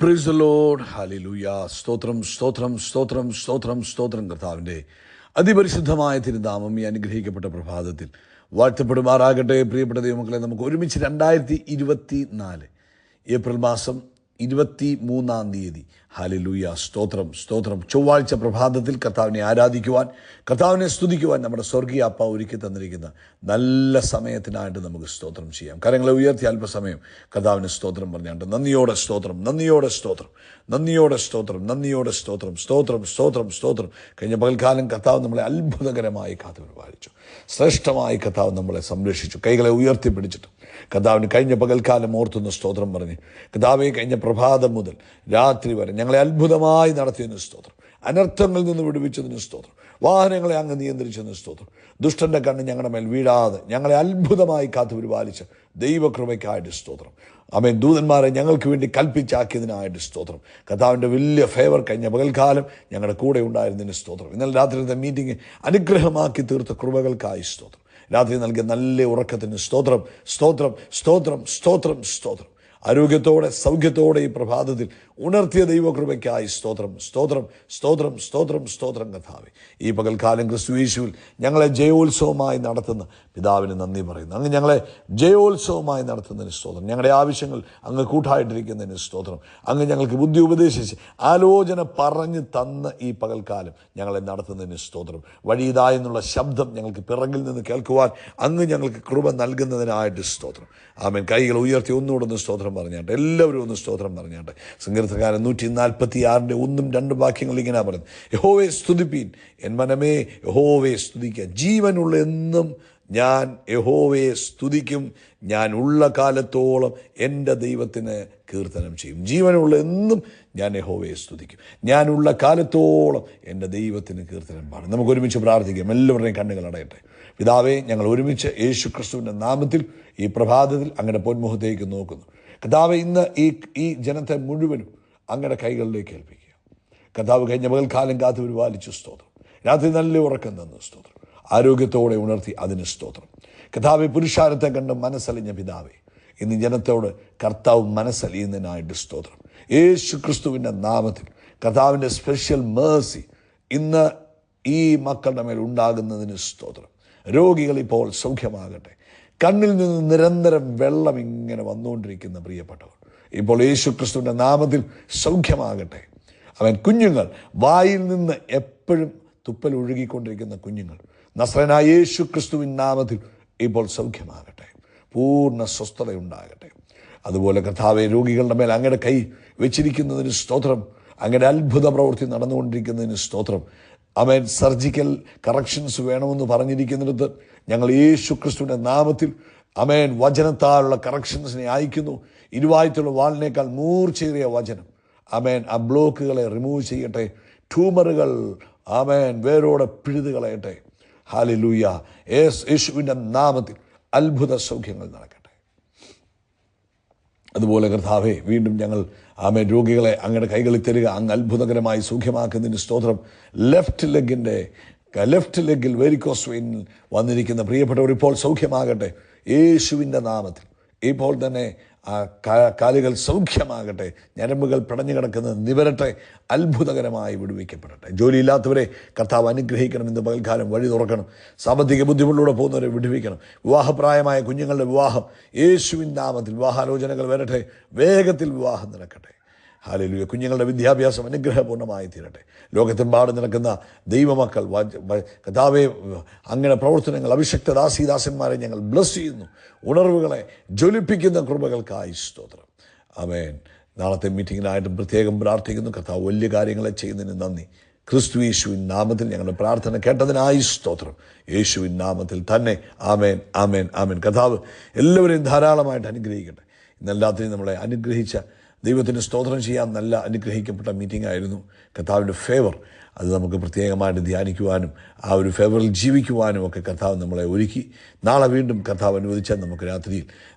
Praise the Lord. Hallelujah. സ്തോത്രം സ്തോത്രം സ്തോത്രം സ്തോത്രം സ്തോത്രം. കർത്താവിൻ്റെ അതിപരിശുദ്ധമായ തിരുനാമം ഈ അനുഗ്രഹിക്കപ്പെട്ട പ്രഭാതത്തിൽ വാഴ്ത്തപ്പെടുമാറാകട്ടെ. പ്രിയപ്പെട്ട ദൈവമക്കളെ, നമുക്ക് ഒരുമിച്ച് 2024 ഏപ്രിൽ മാസം 23 ഹല്ലേലൂയ. സ്തോത്രം സ്തോത്രം. ചൊവ്വാഴ്ച പ്രഭാതത്തിൽ കർത്താവിനെ ആരാധിക്കുവാൻ, കർത്താവിനെ സ്തുതിക്കുവാൻ നമ്മുടെ സ്വർഗീയ അപ്പ ഒരുക്കി തന്നിരിക്കുന്ന നല്ല സമയത്തിനായിട്ട് നമുക്ക് സ്തോത്രം ചെയ്യാം. കരങ്ങളെ ഉയർത്തി അല്പസമയം കർത്താവിന് സ്തോത്രം പറഞ്ഞാണ്ട് നന്ദിയോടെ സ്തോത്രം, നന്ദിയോടെ സ്തോത്രം, നന്ദിയോടെ സ്തോത്രം, നന്ദിയോടെ സ്തോത്രം, സ്തോത്രം സ്തോത്രം സ്തോത്രം. കഴിഞ്ഞ പകൽക്കാലം കർത്താവ് നമ്മളെ അത്ഭുതകരമായി കാത്തു പരിപാലിച്ചു. ശ്രേഷ്ഠമായി കർത്താവ് നമ്മളെ സംരക്ഷിച്ചു. കൈകളെ ഉയർത്തിപ്പിടിച്ചിട്ട് കർത്താവിന് കഴിഞ്ഞ പകൽക്കാലം ഓർത്തുന്ന സ്തോത്രം പറഞ്ഞ്, കർത്താവെ കഴിഞ്ഞ പ്രഭാതം മുതൽ രാത്രി വരെ ഞങ്ങളെ അത്ഭുതമായി നടത്തിയതിന് സ്തോത്രം, അനർത്ഥങ്ങളിൽ നിന്ന് വിടുവിച്ചതിന് സ്തോത്രം, വാഹനങ്ങളെ അങ്ങ് നിയന്ത്രിച്ചതിന് സ്തോത്രം, ദുഷ്ടന്റെ കണ്ണ് ഞങ്ങളുടെ മേൽ വീഴാതെ ഞങ്ങളെ അത്ഭുതമായി കാത്തു പരിപാലിച്ച ദൈവകൃപയ്ക്കായിട്ട് സ്തോത്രം. ആമേൻ. ദൂതന്മാരെ ഞങ്ങൾക്ക് വേണ്ടി കൽപ്പിച്ചാക്കിയതിനായിട്ട് സ്തോത്രം. കർത്താവിൻ്റെ വലിയ ഫേവർ കഴിഞ്ഞ പകൽക്കാലം ഞങ്ങളുടെ കൂടെ ഉണ്ടായിരുന്നതിന് സ്തോത്രം. ഇന്നലെ രാത്രിയിലത്തെ മീറ്റിംഗ് അനുഗ്രഹമാക്കി തീർത്ത കൃപകൾക്കായി സ്തോത്രം. രാത്രി നൽകിയ നല്ല ഉറക്കത്തിന് സ്തോത്രം, സ്തോത്രം, സ്തോത്രം, സ്തോത്രം, സ്തോത്രം. ആരോഗ്യത്തോടെ സൗഖ്യത്തോടെ ഈ പ്രഭാതത്തിൽ ഉണർത്തിയ ദൈവകൃപയ്ക്കായി സ്തോത്രം, സ്തോത്രം, സ്തോത്രം, സ്തോത്രം, സ്തോത്രം. കർത്താവേ, ഈ പകൽക്കാലം ക്രിസ്തുയേശുവിൽ ഞങ്ങളെ ജയോത്സവമായി നടത്തുന്ന പിതാവിന് നന്ദി പറയുന്നു. അങ്ങ് ഞങ്ങളെ ജയോത്സവമായി നടത്തുന്നതിന് സ്തോത്രം. ഞങ്ങളുടെ ആവശ്യങ്ങൾ അങ്ങ് കൂട്ടായിട്ടിരിക്കുന്നതിന് സ്തോത്രം. അങ്ങ് ഞങ്ങൾക്ക് ബുദ്ധി ഉപദേശിച്ച് ആലോചന പറഞ്ഞു തന്ന ഈ പകൽക്കാലം ഞങ്ങളെ നടത്തുന്നതിന് സ്തോത്രം. വഴി ഇതായെന്നുള്ള ശബ്ദം ഞങ്ങൾക്ക് പിറകിൽ നിന്ന് കേൾക്കുവാൻ അങ്ങ് ഞങ്ങൾക്ക് കൃപ നൽകുന്നതിനായിട്ട് സ്തോത്രം. ആമേൻ. കൈകൾ ഉയർത്തി ഒന്നുകൂടെ സ്തോത്രം പറഞ്ഞാട്ടെ. എല്ലാവരും ഒന്ന് സ്തോത്രം പറഞ്ഞാട്ടെ. സങ്കീർത്തനക്കാരൻ 146 1 2 വാക്യങ്ങൾ ഇങ്ങനെ പറയുന്നത്: യഹോവയെ സ്തുതിപ്പീൻ, എൻ മനമേ യഹോവയെ സ്തുതിക്കുക. ജീവനുള്ള എന്നും ഞാൻ യഹോവയെ സ്തുതിക്കും. ഞാൻ ഉള്ള കാലത്തോളം എൻ്റെ ദൈവത്തിന് കീർത്തനം ചെയ്യും. ജീവനുള്ള എന്നും ഞാൻ യഹോവയെ സ്തുതിക്കും. ഞാനുള്ള കാലത്തോളം എൻ്റെ ദൈവത്തിന് കീർത്തനം പാടും. നമുക്ക് ഒരുമിച്ച് പ്രാർത്ഥിക്കാം. എല്ലാവരുടെയും കണ്ണുകൾ അടയട്ടെ. പിതാവേ, ഞങ്ങൾ ഒരുമിച്ച് യേശു ക്രിസ്തുവിൻ്റെ നാമത്തിൽ ഈ പ്രഭാതത്തിൽ അങ്ങയുടെ പൊന്മുഖത്തേക്ക് നോക്കുന്നു. കർത്താവ്, ഇന്ന് ഈ ജനത്തെ മുഴുവനും അങ്ങയുടെ കൈകളിലേക്ക് ഏൽപ്പിക്കുക. കർത്താവ്, കഴിഞ്ഞ പകൽക്കാലം കാത്തു പരിപാലിച്ചു സ്തോത്രം. രാത്രി നല്ല ഉറക്കം തന്നു സ്തോത്രം. ആരോഗ്യത്തോടെ ഉണർത്തി അതിന് സ്തോത്രം. കർത്താവെ, പുരുഷാരത്തെ കണ്ട് മനസ്സലിഞ്ഞ പിതാവേ, ഇന്ന് ജനത്തോട് കർത്താവ് മനസ്സലിയുന്നതിനായിട്ട് സ്തോത്രം. യേശു ക്രിസ്തുവിൻ്റെ നാമത്തിൽ കർത്താവിൻ്റെ സ്പെഷ്യൽ മേഴ്സി ഇന്ന് ഈ മക്കളുടെ മേൽ ഉണ്ടാകുന്നതിന് സ്തോത്രം. രോഗികൾ ഇപ്പോൾ സൗഖ്യമാകട്ടെ. കണ്ണിൽ നിന്ന് നിരന്തരം വെള്ളം ഇങ്ങനെ വന്നുകൊണ്ടിരിക്കുന്ന പ്രിയപ്പെട്ടവർ ഇപ്പോൾ യേശു ക്രിസ്തുവിൻ്റെ നാമത്തിൽ സൗഖ്യമാകട്ടെ. അവൻ കുഞ്ഞുങ്ങൾ, വായിൽ നിന്ന് എപ്പോഴും തുപ്പൽ ഒഴുകിക്കൊണ്ടിരിക്കുന്ന കുഞ്ഞുങ്ങൾ, നസ്രനായ യേശു ക്രിസ്തുവിൻ നാമത്തിൽ ഇപ്പോൾ സൗഖ്യമാകട്ടെ. പൂർണ്ണ സ്വസ്ഥതയുണ്ടാകട്ടെ. അതുപോലെ കർത്താവെ, രോഗികളുടെ മേൽ അങ്ങയുടെ കൈ വെച്ചിരിക്കുന്നതിന് സ്തോത്രം. അങ്ങയുടെ അത്ഭുത പ്രവൃത്തി നടന്നുകൊണ്ടിരിക്കുന്നതിന് സ്തോത്രം. അവൻ സർജിക്കൽ കറക്ഷൻസ് വേണമെന്ന് പറഞ്ഞിരിക്കുന്നിടത്ത് ഞങ്ങൾ യേശു ക്രിസ്തുവിൻ്റെ നാമത്തിൽ അമേൻ വചനത്താലുള്ള കറക്ഷൻസിനെ അയക്കുന്നു. ഇരുവായത്തുള്ള വാളിനേക്കാൾ മൂർച്ചയേറിയ വചനം അമേൻ ആ ബ്ലോക്കുകളെ റിമൂവ് ചെയ്യട്ടെ. ട്യൂമറുകൾ അമേൻ വേരോടെ പിഴുതു കളയട്ടെ. ഹല്ലേലൂയ. യേശുവിൻ്റെ നാമത്തിൽ അത്ഭുത സൗഖ്യങ്ങൾ നടക്കട്ടെ. അതുപോലെ കർത്താവേ, വീണ്ടും ഞങ്ങൾ ആമേൻ രോഗികളെ അങ്ങയുടെ കൈകളിൽ തരിക. അങ്ങ് അത്ഭുതകരമായി സൗഖ്യമാക്കുന്നതിന് സ്തോത്രം. ലെഫ്റ്റ് ലെഗിൽ വെരിക്കോസ് വെയിനിൽ വന്നിരിക്കുന്ന പ്രിയപ്പെട്ടവർ ഇപ്പോൾ സൗഖ്യമാകട്ടെ യേശുവിൻ്റെ നാമത്തിൽ. ഇപ്പോൾ തന്നെ ആ കാലുകൾ സൗഖ്യമാകട്ടെ. ഞരമ്പുകൾ പിടഞ്ഞു കിടക്കുന്നത് നിവരട്ടെ. അത്ഭുതകരമായി വിടുവിക്കപ്പെടട്ടെ. ജോലിയില്ലാത്തവരെ കർത്താവ് അനുഗ്രഹിക്കണം. ഇന്ന് പകൽക്കാലം വഴി തുറക്കണം. സാമ്പത്തിക ബുദ്ധിമുട്ടിലൂടെ പോകുന്നവരെ വിടുവിക്കണം. വിവാഹപ്രായമായ കുഞ്ഞുങ്ങളുടെ വിവാഹം യേശുവിൻ നാമത്തിൽ വിവാഹാലോചനകൾ വരട്ടെ. വേഗത്തിൽ വിവാഹം നടക്കട്ടെ. ഹല്ലേലൂയ. കുഞ്ഞുങ്ങളുടെ വിദ്യാഭ്യാസം അനുഗ്രഹപൂർണ്ണമായി തീരട്ടെ. ലോകത്തെമ്പാടും നടക്കുന്ന ദൈവമക്കൾ കർത്താവേ, അങ്ങനെ പ്രവർത്തനങ്ങൾ അഭിഷക്ത ദാസീദാസന്മാരെ ഞങ്ങൾ ബ്ലസ് ചെയ്യുന്നു. ഉണർവുകളെ ജ്വലിപ്പിക്കുന്ന കൃപകൾക്കായി സ്തോത്രം. ആമേൻ. നാളത്തെ മീറ്റിങ്ങിനായിട്ടും പ്രത്യേകം പ്രാർത്ഥിക്കുന്നു. കർത്താവ് വലിയ കാര്യങ്ങളെ ചെയ്യുന്നതിന് നന്ദി. ക്രിസ്തു യേശുവിൻ നാമത്തിൽ ഞങ്ങളുടെ പ്രാർത്ഥന കേട്ടതിനായി സ്തോത്രം. യേശുവിൻ നാമത്തിൽ തന്നെ. ആമേൻ, ആമേൻ, ആമേൻ. കർത്താവ് എല്ലാവരെയും ധാരാളമായിട്ട് അനുഗ്രഹിക്കട്ടെ. ഇന്നെല്ലാത്തിനും നമ്മളെ അനുഗ്രഹിച്ച ദൈവത്തിന് സ്തോത്രം ചെയ്യാൻ നല്ല അനുഗ്രഹിക്കപ്പെട്ട മീറ്റിംഗ് ആയിരുന്നു. കർത്താവിൻ്റെ ഫേവർ അത് നമുക്ക് പ്രത്യേകമായിട്ട് ധ്യാനിക്കുവാനും ആ ഒരു ഫേവറിൽ ജീവിക്കുവാനും ഒക്കെ കർത്താവ് നമ്മളെ ഒരുക്കി. നാളെ വീണ്ടും കർത്താവ് അനുവദിച്ചാൽ നമുക്ക് രാത്രിയിൽ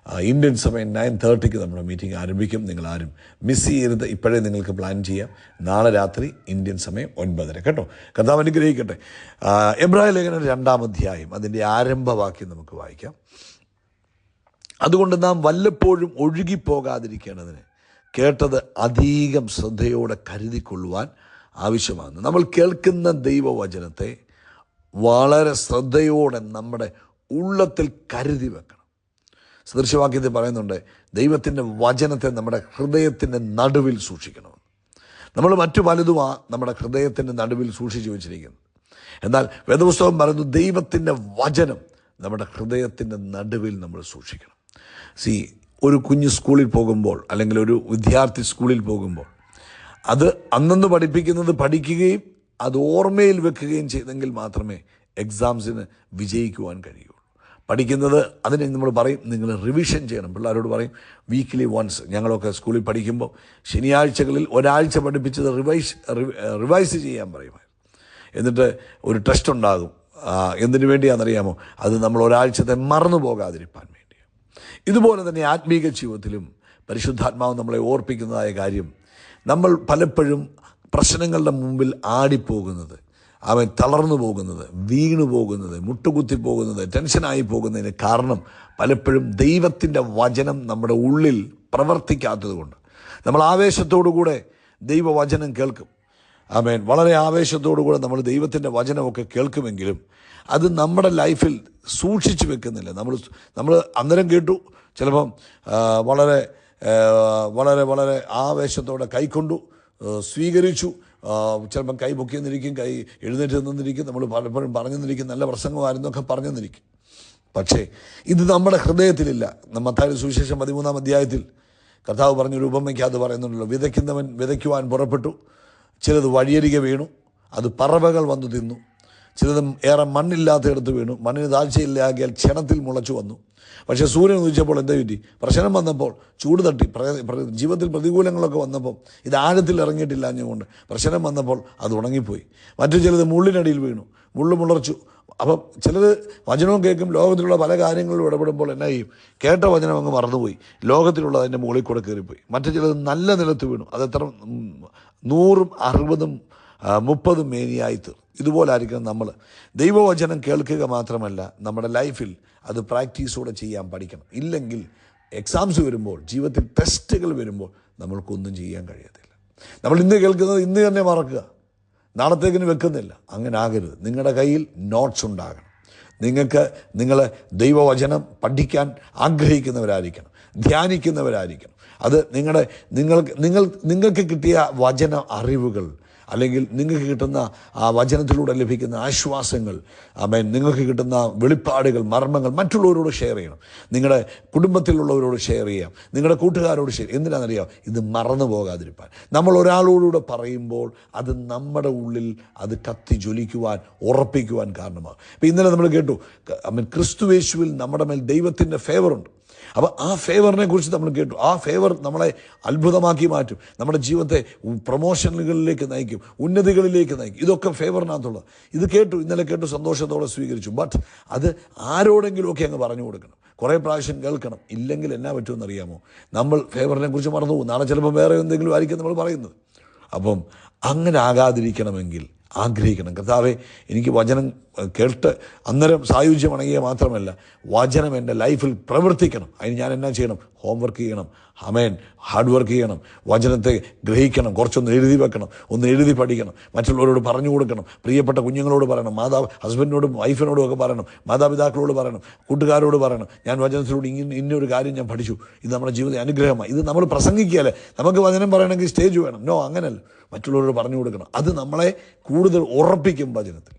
ഇന്ത്യൻ സമയം 9:30 നമ്മുടെ മീറ്റിംഗ് ആരംഭിക്കും. നിങ്ങളാരും മിസ് ചെയ്യരുത്. ഇപ്പോഴേ നിങ്ങൾക്ക് പ്ലാൻ ചെയ്യാം. നാളെ രാത്രി ഇന്ത്യൻ സമയം 9:30 കേട്ടോ. കർത്താവ് അനുഗ്രഹിക്കട്ടെ. എബ്രായ ലേഖനം 2-ാം അധ്യായം അതിൻ്റെ ആരംഭവാക്യം നമുക്ക് വായിക്കാം. അതുകൊണ്ട് നാം വല്ലപ്പോഴും ഒഴുകിപ്പോകാതിരിക്കേണ്ടതിന് കേട്ടത് അധികം ശ്രദ്ധയോടെ കരുതിക്കൊള്ളുവാൻ ആവശ്യമാണ്. നമ്മൾ കേൾക്കുന്ന ദൈവവചനത്തെ വളരെ ശ്രദ്ധയോടെ നമ്മുടെ ഉള്ളത്തിൽ കരുതി വെക്കണം. സദൃശവാക്യത്തിൽ പറയുന്നുണ്ട്, ദൈവത്തിൻ്റെ വചനത്തെ നമ്മുടെ ഹൃദയത്തിൻ്റെ നടുവിൽ സൂക്ഷിക്കണം. നമ്മൾ മറ്റു പലതും നമ്മുടെ ഹൃദയത്തിൻ്റെ നടുവിൽ സൂക്ഷിച്ചു വെച്ചിരിക്കുന്നത്. എന്നാൽ വേദപുസ്തകം പറയുന്നു, ദൈവത്തിൻ്റെ വചനം നമ്മുടെ ഹൃദയത്തിൻ്റെ നടുവിൽ നമ്മൾ സൂക്ഷിക്കണം. ഒരു കുഞ്ഞ് സ്കൂളിൽ പോകുമ്പോൾ, അല്ലെങ്കിൽ ഒരു വിദ്യാർത്ഥി സ്കൂളിൽ പോകുമ്പോൾ, അത് അന്നന്ന് പഠിപ്പിക്കുന്നത് പഠിക്കുകയും അത് ഓർമ്മയിൽ വെക്കുകയും ചെയ്തെങ്കിൽ മാത്രമേ എക്സാംസിന് വിജയിക്കുവാൻ കഴിയുള്ളൂ. പഠിക്കുന്നത് അതിന് നമ്മൾ പറയും, നിങ്ങൾ റിവിഷൻ ചെയ്യണം. പിള്ളേരോട് പറയും, വീക്ക്ലി വൺസ്. ഞങ്ങളൊക്കെ സ്കൂളിൽ പഠിക്കുമ്പോൾ ശനിയാഴ്ചകളിൽ ഒരാഴ്ച പഠിപ്പിച്ചത് റിവൈസ് ചെയ്യാൻ പറയുമായിരുന്നു. എന്നിട്ട് ഒരു ടെസ്റ്റ് ഉണ്ടാകും. എന്തിനു വേണ്ടിയാണെന്നറിയാമോ? അത് നമ്മൾ ഒരാഴ്ചത്തെ മറന്നു പോകാതിരിക്കാൻ വേണ്ടി. ഇതുപോലെ തന്നെ ആത്മീക ജീവിതത്തിലും പരിശുദ്ധാത്മാവ് നമ്മളെ ഓർപ്പിക്കുന്നതായ കാര്യം, നമ്മൾ പലപ്പോഴും പ്രശ്നങ്ങളുടെ മുമ്പിൽ ആടിപ്പോകുന്നത്, അവൻ തളർന്നു പോകുന്നത്, വീണു പോകുന്നത്, മുട്ടുകുത്തി പോകുന്നത്, ടെൻഷനായി പോകുന്നതിന് കാരണം പലപ്പോഴും ദൈവത്തിൻ്റെ വചനം നമ്മുടെ ഉള്ളിൽ പ്രവർത്തിക്കാത്തത് കൊണ്ട്. നമ്മൾ ആവേശത്തോടുകൂടെ ദൈവവചനം കേൾക്കും. ആമേൻ. വളരെ ആവേശത്തോടുകൂടെ നമ്മൾ ദൈവത്തിൻ്റെ വചനമൊക്കെ കേൾക്കുമെങ്കിലും അത് നമ്മുടെ ലൈഫിൽ സൂക്ഷിച്ചു വെക്കുന്നില്ല. നമ്മൾ അന്നേരം കേട്ടു, ചിലപ്പം വളരെ വളരെ വളരെ ആവേശത്തോടെ കൈക്കൊണ്ടു, സ്വീകരിച്ചു. ചിലപ്പം കൈ പൊക്കിയെന്നിരിക്കും, കൈ എഴുന്നേറ്റ് നിന്നിരിക്കും, നമ്മൾ പലപ്പോഴും പറഞ്ഞു നിന്നിരിക്കും, നല്ല പ്രസംഗമായിരുന്നൊക്കെ പറഞ്ഞു നിന്നിരിക്കും. പക്ഷേ ഇത് നമ്മുടെ ഹൃദയത്തിലില്ല. മത്തായിയുടെ സുവിശേഷം 13-ാം അധ്യായത്തിൽ കർത്താവ് പറഞ്ഞൊരു ഉപമയ്ക്കകത്ത് പറയുന്നുണ്ടല്ലോ, വിതയ്ക്കുന്നവൻ വിതയ്ക്കുവാൻ പുറപ്പെട്ടു, ചിലത് വഴിയരികെ വീണു, അത് പറവകൾ വന്നു തിന്നു. ചിലത് ഏറെ മണ്ണില്ലാത്തയിടത്ത് വീണു, മണ്ണിന് താഴ്ചയില്ലാകിയാൽ ക്ഷണത്തിൽ മുളച്ചു വന്നു. പക്ഷേ സൂര്യൻ ഉദിച്ചപ്പോൾ എന്താ പറ്റി? പ്രശ്നം വന്നപ്പോൾ, ചൂട് തട്ടി, ജീവിതത്തിൽ പ്രതികൂലങ്ങളൊക്കെ വന്നപ്പോൾ ഇത് ആഴത്തിൽ ഇറങ്ങിയിട്ടില്ല എന്നുകൊണ്ട് പ്രശ്നം വന്നപ്പോൾ അത് ഉണങ്ങിപ്പോയി. മറ്റു ചിലത് മുള്ളിനടിയിൽ വീണു, മുള്ളു മുളർച്ചു. അപ്പം ചിലത് വചനവും കേൾക്കും, ലോകത്തിലുള്ള പല കാര്യങ്ങളിലും ഇടപെടുമ്പോൾ എന്നാ ചെയ്യും? കേട്ട വചനം അങ്ങ് മറന്നുപോയി, ലോകത്തിലുള്ള അതിൻ്റെ മുകളിൽ കൂടെ കയറിപ്പോയി. മറ്റു ചിലത് നല്ല നിലത്ത് വീണു, അതെത്ര 100, 60, 30 മേനിയായി തീർന്നു. ഇതുപോലെ ആയിരിക്കണം നമ്മൾ ദൈവവചനം കേൾക്കുക മാത്രമല്ല, നമ്മുടെ ലൈഫിൽ അത് പ്രാക്ടീസോടെ ചെയ്യാൻ പഠിക്കണം. ഇല്ലെങ്കിൽ എക്സാംസ് വരുമ്പോൾ, ജീവിതത്തിൽ ടെസ്റ്റുകൾ വരുമ്പോൾ നമ്മൾക്കൊന്നും ചെയ്യാൻ കഴിയത്തില്ല. നമ്മൾ ഇന്ന് കേൾക്കുന്നത് ഇന്ന് തന്നെ മറക്കുക, നാളത്തേക്കിന് വെക്കുന്നില്ല. അങ്ങനെ ആകരുത്. നിങ്ങളുടെ കയ്യിൽ നോട്ട്സ് ഉണ്ടാകണം. നിങ്ങൾ ദൈവവചനം പഠിക്കാൻ ആഗ്രഹിക്കുന്നവരായിരിക്കണം, ധ്യാനിക്കുന്നവരായിരിക്കണം. അത് നിങ്ങൾക്ക് കിട്ടിയ വചന അറിവുകൾ, അല്ലെങ്കിൽ നിങ്ങൾക്ക് കിട്ടുന്ന ആ വചനത്തിലൂടെ ലഭിക്കുന്ന ആശ്വാസങ്ങൾ, നിങ്ങൾക്ക് കിട്ടുന്ന വെളിപ്പാടുകൾ, മർമ്മങ്ങൾ മറ്റുള്ളവരോട് ഷെയർ ചെയ്യണം. നിങ്ങളുടെ കുടുംബത്തിലുള്ളവരോട് ഷെയർ ചെയ്യാം, നിങ്ങളുടെ കൂട്ടുകാരോട് ഷെയർ. എന്തിനാണെന്നറിയാം? ഇത് മറന്നു പോകാതിരിക്കാൻ. നമ്മൾ ഒരാളോടുകൂടെ പറയുമ്പോൾ അത് നമ്മുടെ ഉള്ളിൽ അത് കത്തി ജ്വലിക്കുവാൻ, ഉറപ്പിക്കുവാൻ കാരണമാകും. ഇപ്പം ഇന്നലെ നമ്മൾ കേട്ടു, ക്രിസ്തുയേശുവിൽ നമ്മുടെ മേൽ ദൈവത്തിൻ്റെ ഫേവറുണ്ട്. അപ്പോൾ ആ ഫേവറിനെ കുറിച്ച് നമ്മൾ കേട്ടു. ആ ഫേവർ നമ്മളെ അത്ഭുതമാക്കി മാറ്റും, നമ്മുടെ ജീവിതത്തെ പ്രൊമോഷനുകളിലേക്ക് നയിക്കും, ഉന്നതികളിലേക്ക് നയിക്കും. ഇതൊക്കെ ഫേവറിനകത്തുള്ളത്. ഇത് കേട്ടു, ഇന്നലെ കേട്ടു, സന്തോഷത്തോടെ സ്വീകരിച്ചു. ബട്ട് അത് ആരോടെങ്കിലുമൊക്കെ അങ്ങ് പറഞ്ഞു കൊടുക്കണം, കുറേ പ്രാവശ്യം കേൾക്കണം. ഇല്ലെങ്കിൽ എന്നാ പറ്റുമെന്നറിയാമോ? നമ്മൾ ഫേവറിനെ കുറിച്ച് മറന്നു പോകും. നാളെ ചിലപ്പോൾ വേറെ എന്തെങ്കിലും ആയിരിക്കും നമ്മൾ പറയുന്നത്. അപ്പം അങ്ങനെ ആകാതിരിക്കണമെങ്കിൽ ആഗ്രഹിക്കണം, കർത്താവേ എനിക്ക് വചനം കേട്ട് അന്നേരം സായുജ്യം അണങ്ങിയ മാത്രമല്ല, വചനം എൻ്റെ ലൈഫിൽ പ്രവർത്തിക്കണം. അതിന് ഞാൻ എന്നാ ചെയ്യണം? ഹോംവർക്ക് ചെയ്യണം, ഹാർഡ് വർക്ക് ചെയ്യണം, വചനത്തെ ഗ്രഹിക്കണം, കുറച്ചൊന്ന് എഴുതി വെക്കണം, ഒന്ന് എഴുതി പഠിക്കണം, മറ്റുള്ളവരോട് പറഞ്ഞു കൊടുക്കണം, പ്രിയപ്പെട്ട കുഞ്ഞുങ്ങളോട് പറയണം, ഹസ്ബൻഡിനോടും വൈഫിനോടും ഒക്കെ പറയണം, മാതാപിതാക്കളോട് പറയണം, കൂട്ടുകാരോട് പറയണം, ഞാൻ വചനത്തിലൂടെ ഇന്നൊരു കാര്യം ഞാൻ പഠിച്ചു, ഇത് നമ്മുടെ ജീവിതം അനുഗ്രഹമായി. ഇത് നമ്മൾ പ്രസംഗിക്കുകയല്ലേ, നമുക്ക് വചനം പറയണമെങ്കിൽ സ്റ്റേജ് വേണം. നോ, അങ്ങനല്ല, മറ്റുള്ളവരോട് പറഞ്ഞു കൊടുക്കണം. അത് നമ്മളെ കൂടുതൽ ഉറപ്പിക്കും വചനത്തിൽ.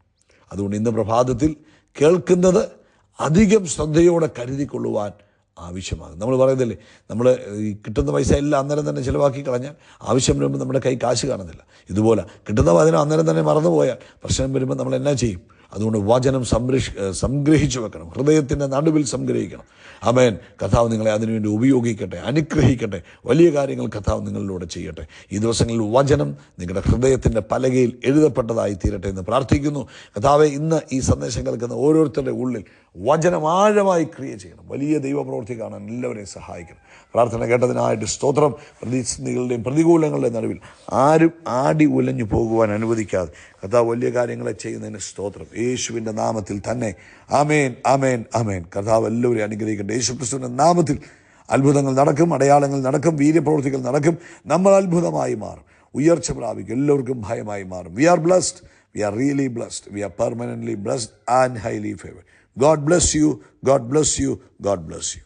അതുകൊണ്ട് ഇന്ന് പ്രഭാതത്തിൽ കേൾക്കുന്നത് അധികം ശ്രദ്ധയോടെ കരുതിക്കൊള്ളുവാൻ ആവശ്യമാകും. നമ്മൾ പറയുന്നില്ലേ, നമ്മൾ ഈ കിട്ടുന്ന പൈസ എല്ലാം അന്നേരം തന്നെ ചിലവാക്കി കളഞ്ഞാൽ ആവശ്യം വരുമ്പോൾ നമ്മുടെ കൈ കാശ് കാണുന്നില്ല. ഇതുപോലെ കിട്ടുന്ന വചനം അന്നേരം തന്നെ മറന്നുപോയാൽ പ്രശ്നം വരുമ്പോൾ നമ്മൾ എന്നാ ചെയ്യും? അതുകൊണ്ട് വചനം സംഗ്രഹിച്ചു വെക്കണം, ഹൃദയത്തിൻ്റെ നടുവിൽ സംഗ്രഹിക്കണം. ആമേൻ. കർത്താവ് നിങ്ങളെ അതിനുവേണ്ടി ഉപയോഗിക്കട്ടെ, അനുഗ്രഹിക്കട്ടെ. വലിയ കാര്യങ്ങൾ കർത്താവ് നിങ്ങളിലൂടെ ചെയ്യട്ടെ. ഈ ദിവസങ്ങളിൽ വചനം നിങ്ങളുടെ ഹൃദയത്തിൻ്റെ പലകയിൽ എഴുതപ്പെട്ടതായി തീരട്ടെ എന്ന് പ്രാർത്ഥിക്കുന്നു. കർത്താവെ, ഇന്ന് ഈ സന്ദേശം കേൾക്കുന്ന ഓരോരുത്തരുടെ ഉള്ളിൽ വചനം ആഴമായി ക്രിയ ചെയ്യണം. വലിയ ദൈവപ്രവൃത്തി കാണാൻ എല്ലാവരെയും സഹായിക്കണം. പ്രാർത്ഥന കേട്ടതിനായിട്ട് സ്തോത്രം. പ്രതിസന്ധികളുടെയും പ്രതികൂലങ്ങളുടെയും നടുവിൽ ആരും ആടി ഉലഞ്ഞു പോകുവാൻ അനുവദിക്കാതെ കർത്താവ് വലിയ കാര്യങ്ങളെ ചെയ്യുന്നതിന് സ്തോത്രം. യേശുവിൻ്റെ നാമത്തിൽ തന്നെ ആമേൻ, ആമേൻ, ആമേൻ. കർത്താവ് എല്ലാവരെയും അനുഗ്രഹിക്കട്ടെ. യേശു ക്രിസ്തുവിൻ്റെ നാമത്തിൽ അത്ഭുതങ്ങൾ നടക്കും, അടയാളങ്ങൾ നടക്കും, വീര്യപ്രവൃത്തികൾ നടക്കും. നമ്മൾ അത്ഭുതമായി മാറും, ഉയർച്ച പ്രാപിക്കും, എല്ലാവർക്കും ഭയമായി മാറും. We are blessed, we are really blessed, we are permanently blessed and highly favoured. God bless you, God bless you, God bless you.